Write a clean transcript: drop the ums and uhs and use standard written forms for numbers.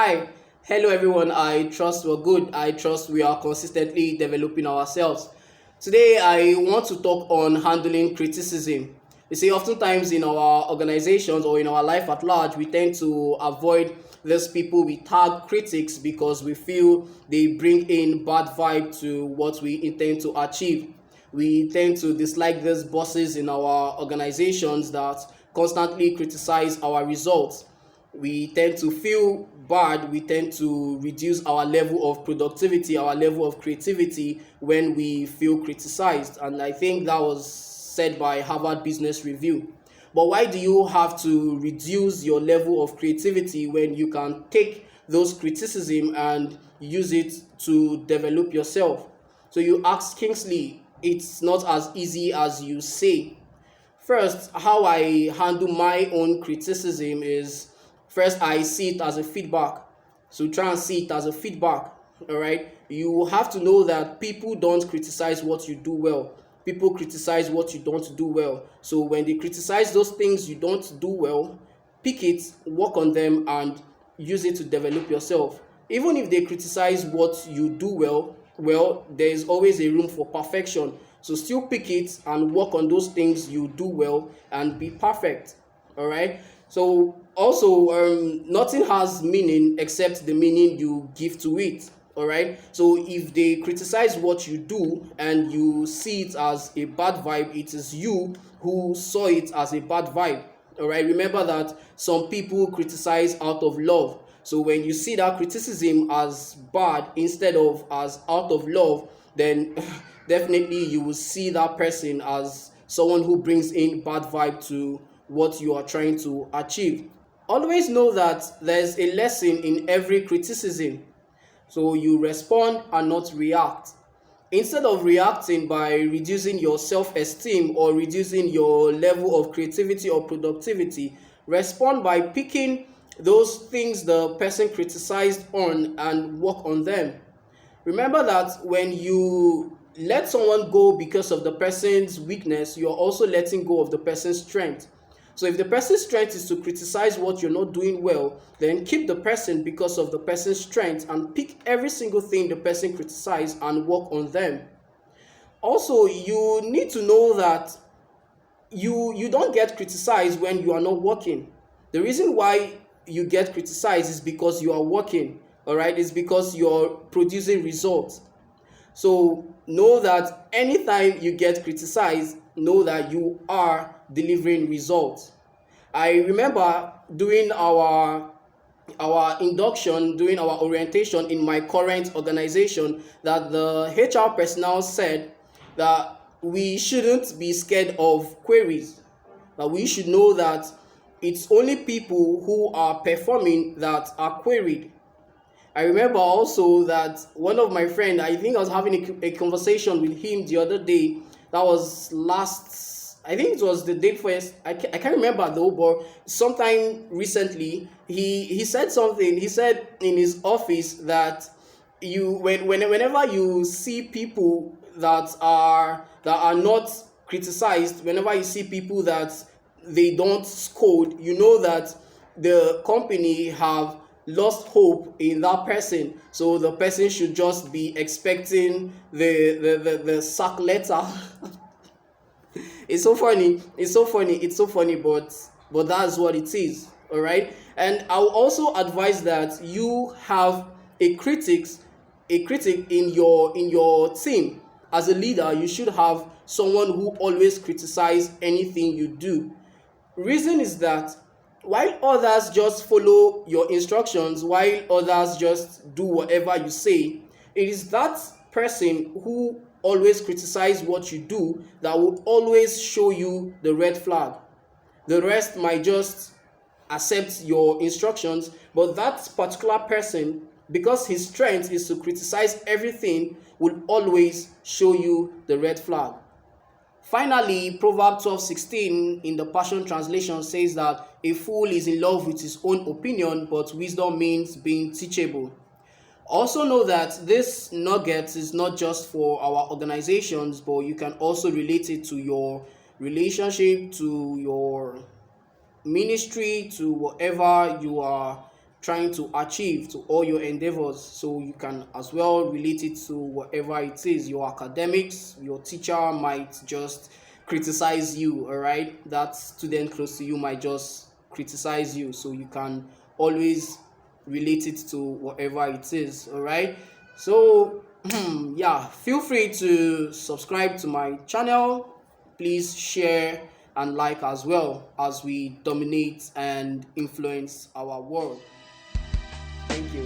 Hi, hello everyone. I trust we're good. I trust we are consistently developing ourselves. Today, I want to talk on handling criticism. You see, oftentimes in our organizations or in our life at large, we tend to avoid these people we tag critics because we feel they bring in bad vibe to what we intend to achieve. We tend to dislike these bosses in our organizations that constantly criticize our results. We tend to feel bad, we tend to reduce our level of productivity, our level of creativity when we feel criticized. And I think that was said by Harvard Business Review. But why do you have to reduce your level of creativity when you can take those criticism and use it to develop yourself? So you ask Kingsley, it's not as easy as you say. First, how I handle my own criticism is first I see it as a feedback. So try and see it as a feedback. All right. You have to know that people don't criticize what you do well. People criticize what you don't do well. So when they criticize those things you don't do well, pick it, work on them, and use it to develop yourself. Even if they criticize what you do well, there is always a room for perfection. So still pick it and work on those things you do well and be perfect. All right. So also, nothing has meaning except the meaning you give to it. All right. So if they criticize what you do and you see it as a bad vibe, it is you who saw it as a bad vibe. All right. Remember that some people criticize out of love. So when you see that criticism as bad instead of as out of love, then definitely you will see that person as someone who brings in bad vibe to what you are trying to achieve. Always know that there's a lesson in every criticism. So you respond and not react. Instead of reacting by reducing your self-esteem or reducing your level of creativity or productivity, respond by picking those things the person criticized on and work on them. Remember that when you let someone go because of the person's weakness, you're also letting go of the person's strength. So if the person's strength is to criticize what you're not doing well, then keep the person because of the person's strength and pick every single thing the person criticized and work on them. Also, you need to know that you don't get criticized when you are not working. The reason why you get criticized is because you are working. All right, it's because you're producing results. So know that anytime you get criticized, know that you are delivering results. I remember doing our induction, doing our orientation in my current organization, that the HR personnel said that we shouldn't be scared of queries. That we should know that it's only people who are performing that are queried. I remember also that one of my friend, I think I was having a conversation with him the other day. That was last, I think it was the day first. I can't remember though, but sometime recently, he said something. He said in his office that whenever you see people that are not criticized, whenever you see people that they don't scold, you know that the company have lost hope in that person. So the person should just be expecting the sack letter. It's so funny. It's so funny. It's so funny, but that's what it is. All right. And I'll also advise that you have a critics a critic in your team. As a leader, you should have someone who always criticize anything you do. Reason is that while others just follow your instructions, while others just do whatever you say, it is that person who always criticize what you do that will always show you the red flag. The rest might just accept your instructions, but that particular person, because his strength is to criticize everything, will always show you the red flag. Finally, Proverbs 12:16 in the Passion Translation says that a fool is in love with his own opinion, but wisdom means being teachable. Also know that this nugget is not just for our organizations, but you can also relate it to your relationship, to your ministry, to whatever you are trying to achieve to all your endeavors. So you can as well relate it to whatever it is. Your academics, your teacher might just criticize you, all right? That student close to you might just criticize you. So you can always relate it to whatever it is, all right? So yeah, feel free to subscribe to my channel. Please share and like as well as we dominate and influence our world. Thank you.